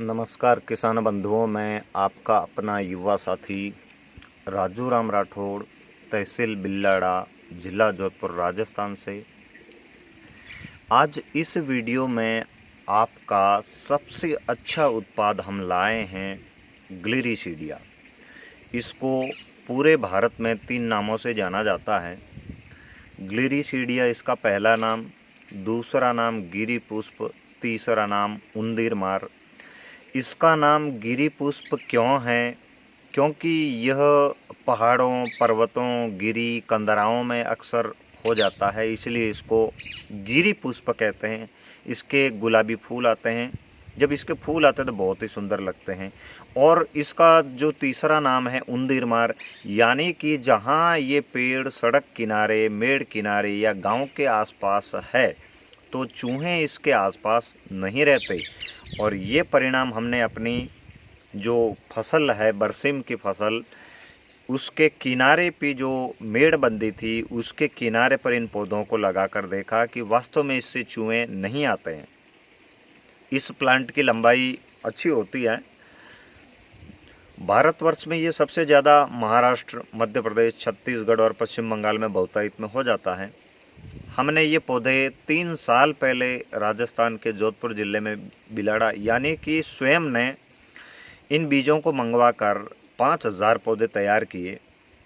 नमस्कार किसान बंधुओं, मैं आपका अपना युवा साथी राजू राम राठौड़, तहसील बिल्लाड़ा, जिला जोधपुर, राजस्थान से। आज इस वीडियो में आपका सबसे अच्छा उत्पाद हम लाए हैं ग्लिरिसीडिया। इसको पूरे भारत में 3 नामों से जाना जाता है। ग्लिरिसीडिया इसका पहला नाम, दूसरा नाम गिरी पुष्प, तीसरा नाम उंदीर मार। इसका नाम गिरी पुष्प क्यों है? क्योंकि यह पहाड़ों, पर्वतों, गिरी, कंदराओं में अक्सर हो जाता है, इसलिए इसको गिरी पुष्प कहते हैं। इसके गुलाबी फूल आते हैं। जब इसके फूल आते हैं तो बहुत ही सुंदर लगते हैं। और इसका जो तीसरा नाम है उंदीर मार, यानी कि जहाँ ये पेड़ सड़क किनारे, मेड़ किनारे या गांव के आसपास है तो चूहे इसके आसपास नहीं रहते। और ये परिणाम हमने अपनी जो फसल है बरसिम की फसल, उसके किनारे पे जो मेड़ बंदी थी उसके किनारे पर इन पौधों को लगाकर देखा कि वास्तव में इससे चूहे नहीं आते हैं। इस प्लांट की लंबाई अच्छी होती है। भारतवर्ष में ये सबसे ज़्यादा महाराष्ट्र, मध्य प्रदेश, छत्तीसगढ़ और पश्चिम बंगाल में बहुतायत में हो जाता है। हमने ये पौधे 3 साल पहले राजस्थान के जोधपुर ज़िले में बिलाड़ा यानी कि स्वयं ने इन बीजों को मंगवाकर 5000 पौधे तैयार किए,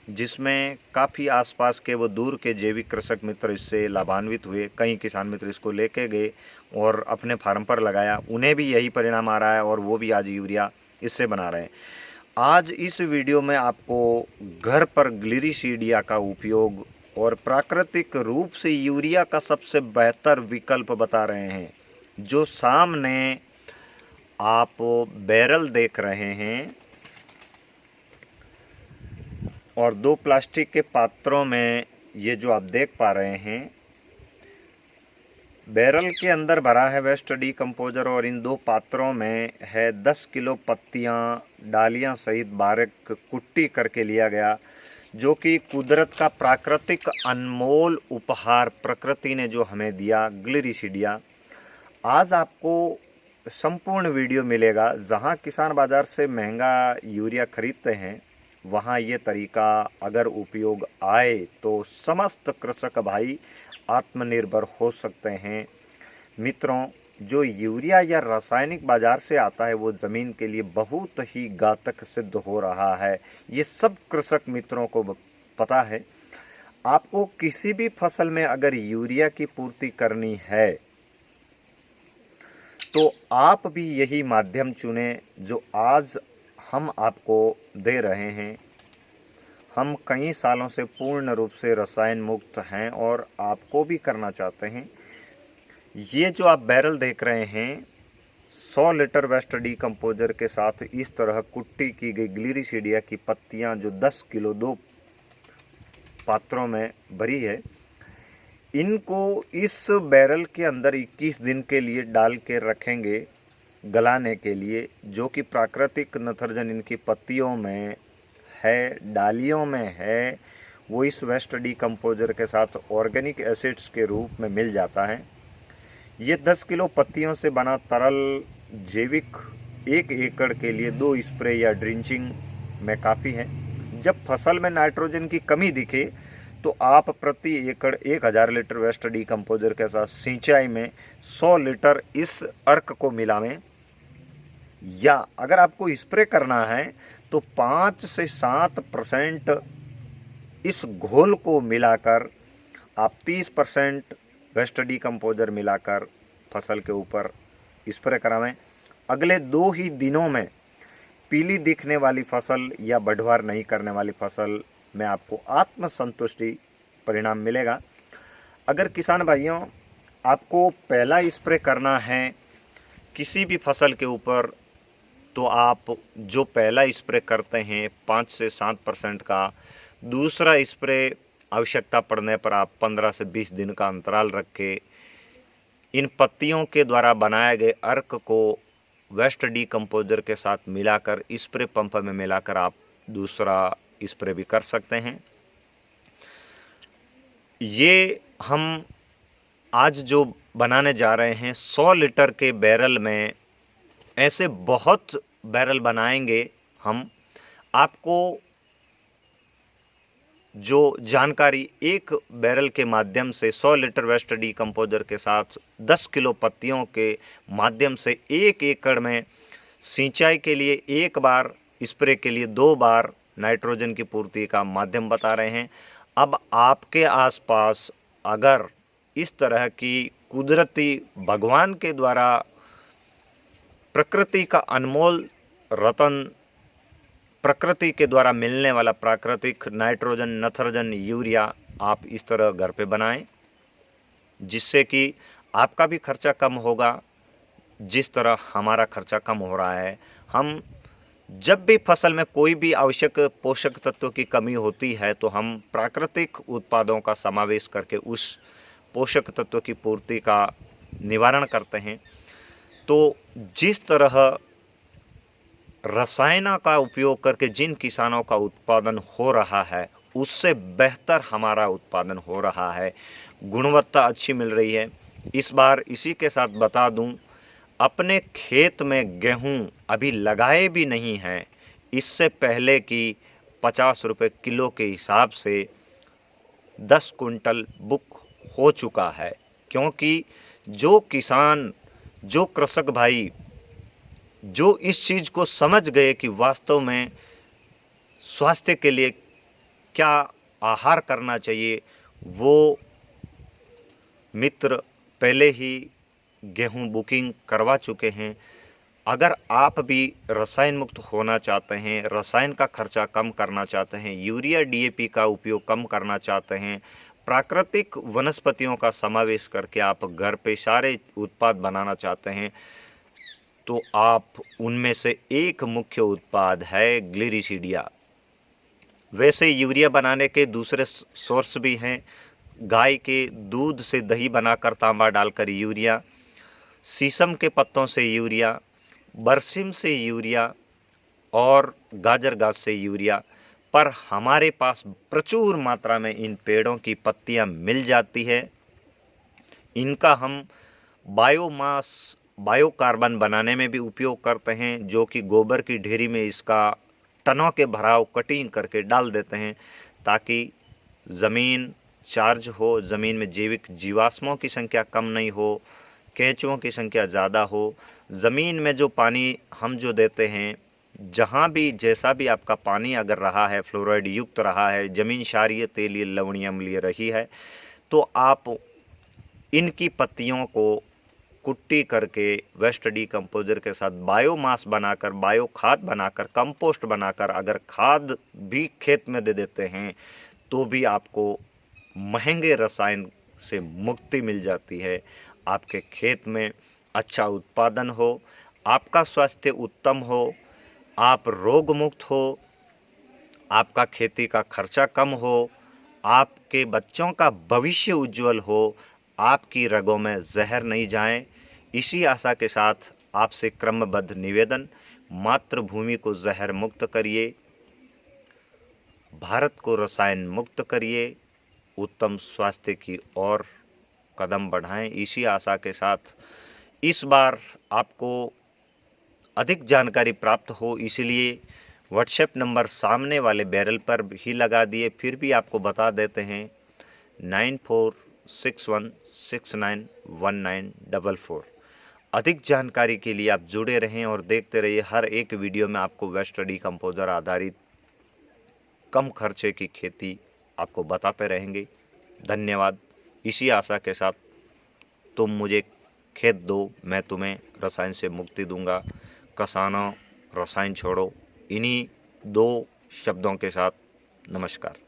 जिसमें काफ़ी आसपास के वो दूर के जैविक कृषक मित्र इससे लाभान्वित हुए। कई किसान मित्र इसको लेके गए और अपने फार्म पर लगाया, उन्हें भी यही परिणाम आ रहा है और वो भी आज यूरिया इससे बना रहे हैं। आज इस वीडियो में आपको घर पर ग्लिरिसीडिया का उपयोग और प्राकृतिक रूप से यूरिया का सबसे बेहतर विकल्प बता रहे हैं। जो सामने आप बैरल देख रहे हैं और 2 प्लास्टिक के पात्रों में ये जो आप देख पा रहे हैं, बैरल के अंदर भरा है वेस्ट डीकम्पोजर और इन 2 पात्रों में है 10 किलो पत्तियां, डालियां सहित बारीक कुट्टी करके लिया गया, जो कि कुदरत का प्राकृतिक अनमोल उपहार प्रकृति ने जो हमें दिया, ग्लिरिसीडिया। आज आपको संपूर्ण वीडियो मिलेगा। जहां किसान बाजार से महंगा यूरिया खरीदते हैं, वहां ये तरीका अगर उपयोग आए तो समस्त कृषक भाई आत्मनिर्भर हो सकते हैं। मित्रों, जो यूरिया या रासायनिक बाजार से आता है वो ज़मीन के लिए बहुत ही घातक सिद्ध हो रहा है। ये सब कृषक मित्रों को पता है। आपको किसी भी फसल में अगर यूरिया की पूर्ति करनी है तो आप भी यही माध्यम चुने जो आज हम आपको दे रहे हैं। हम कई सालों से पूर्ण रूप से रसायन मुक्त हैं और आपको भी करना चाहते हैं। ये जो आप बैरल देख रहे हैं, 100 लीटर वेस्ट डीकम्पोजर के साथ इस तरह कुट्टी की गई ग्लिरिसीडिया की पत्तियां जो 10 किलो 2 पात्रों में भरी है, इनको इस बैरल के अंदर 21 दिन के लिए डाल के रखेंगे गलाने के लिए, जो कि प्राकृतिक नत्रजन इनकी पत्तियों में है, डालियों में है, वो इस वेस्ट डीकम्पोजर के साथ ऑर्गेनिक एसिड्स के रूप में मिल जाता है। ये 10 किलो पत्तियों से बना तरल जैविक 1 एकड़ के लिए 2 स्प्रे या ड्रिंचिंग में काफ़ी है। जब फसल में नाइट्रोजन की कमी दिखे तो आप प्रति एकड़ 1000 लीटर वेस्ट डीकम्पोजर के साथ सिंचाई में 100 लीटर इस अर्क को मिलावें, या अगर आपको स्प्रे करना है तो 5 से 7% इस घोल को मिलाकर आप 30% वेस्ट डीकम्पोजर मिलाकर फसल के ऊपर स्प्रे करावें। अगले 2 ही दिनों में पीली दिखने वाली फसल या बढ़वार नहीं करने वाली फसल में आपको आत्मसंतुष्टि परिणाम मिलेगा। अगर किसान भाइयों आपको पहला स्प्रे करना है किसी भी फसल के ऊपर, तो आप जो पहला स्प्रे करते हैं 5 से 7% का, दूसरा स्प्रे आवश्यकता पड़ने पर आप 15 से 20 दिन का अंतराल रख के इन पत्तियों के द्वारा बनाए गए अर्क को वेस्ट डीकम्पोजर के साथ मिलाकर स्प्रे पंप में मिलाकर आप दूसरा स्प्रे भी कर सकते हैं। ये हम आज जो बनाने जा रहे हैं 100 लीटर के बैरल में ऐसे बहुत बैरल बनाएंगे हम। आपको जो जानकारी एक बैरल के माध्यम से 100 लीटर वेस्ट डीकम्पोजर के साथ 10 किलो पत्तियों के माध्यम से 1 एकड़ में सिंचाई के लिए 1 बार, स्प्रे के लिए 2 बार नाइट्रोजन की पूर्ति का माध्यम बता रहे हैं। अब आपके आसपास अगर इस तरह की कुदरती भगवान के द्वारा प्रकृति का अनमोल रतन, प्रकृति के द्वारा मिलने वाला प्राकृतिक नाइट्रोजन, नत्रजन, यूरिया आप इस तरह घर पे बनाएं, जिससे कि आपका भी खर्चा कम होगा, जिस तरह हमारा खर्चा कम हो रहा है। हम जब भी फसल में कोई भी आवश्यक पोषक तत्वों की कमी होती है तो हम प्राकृतिक उत्पादों का समावेश करके उस पोषक तत्वों की पूर्ति का निवारण करते हैं। तो जिस तरह रसायनों का उपयोग करके जिन किसानों का उत्पादन हो रहा है उससे बेहतर हमारा उत्पादन हो रहा है, गुणवत्ता अच्छी मिल रही है। इस बार इसी के साथ बता दूं, अपने खेत में गेहूं अभी लगाए भी नहीं हैं, इससे पहले कि 50 रुपये किलो के हिसाब से 10 कुंटल बुक हो चुका है। क्योंकि जो किसान, जो कृषक भाई जो इस चीज़ को समझ गए कि वास्तव में स्वास्थ्य के लिए क्या आहार करना चाहिए, वो मित्र पहले ही गेहूं बुकिंग करवा चुके हैं। अगर आप भी रसायन मुक्त होना चाहते हैं, रसायन का खर्चा कम करना चाहते हैं, यूरिया डीएपी का उपयोग कम करना चाहते हैं, प्राकृतिक वनस्पतियों का समावेश करके आप घर पे सारे उत्पाद बनाना चाहते हैं, तो आप उनमें से एक मुख्य उत्पाद है ग्लिरिसीडिया। वैसे यूरिया बनाने के दूसरे सोर्स भी हैं। गाय के दूध से दही बनाकर तांबा डालकर यूरिया, शीशम के पत्तों से यूरिया, बरसिम से यूरिया और गाजर घास से यूरिया। पर हमारे पास प्रचुर मात्रा में इन पेड़ों की पत्तियां मिल जाती है। इनका हम बायोमास, बायोकार्बन बनाने में भी उपयोग करते हैं, जो कि गोबर की ढेरी में इसका टनों के भराव कटिंग करके डाल देते हैं ताकि ज़मीन चार्ज हो, ज़मीन में जैविक जीवाश्मों की संख्या कम नहीं हो, केंचुओं की संख्या ज़्यादा हो। ज़मीन में जो पानी हम जो देते हैं, जहाँ भी जैसा भी आपका पानी अगर रहा है फ्लोराइड युक्त रहा है, ज़मीन क्षारीय, तेलीय, लवणीय, अम्लीय रही है, तो आप इनकी पत्तियों को कुट्टी करके वेस्ट डीकम्पोजर के साथ बायोमास बनाकर, बायो खाद बनाकर, कंपोस्ट बनाकर अगर खाद भी खेत में दे देते हैं तो भी आपको महंगे रसायन से मुक्ति मिल जाती है। आपके खेत में अच्छा उत्पादन हो, आपका स्वास्थ्य उत्तम हो, आप रोग मुक्त हो, आपका खेती का खर्चा कम हो, आपके बच्चों का भविष्य उज्जवल हो, आपकी रगों में जहर नहीं जाए। इसी आशा के साथ आपसे क्रमबद्ध निवेदन, मातृभूमि को जहर मुक्त करिए, भारत को रसायन मुक्त करिए, उत्तम स्वास्थ्य की ओर कदम बढ़ाएं। इसी आशा के साथ इस बार आपको अधिक जानकारी प्राप्त हो, इसलिए व्हाट्सएप नंबर सामने वाले बैरल पर ही लगा दिए। फिर भी आपको बता देते हैं 9461691944। अधिक जानकारी के लिए आप जुड़े रहें और देखते रहिए। हर एक वीडियो में आपको वेस्ट डीकम्पोजर आधारित कम खर्चे की खेती आपको बताते रहेंगे। धन्यवाद। इसी आशा के साथ तुम मुझे खेत दो, मैं तुम्हें रसायन से मुक्ति दूंगा। किसानों, रसायन छोड़ो। इन्हीं 2 शब्दों के साथ नमस्कार।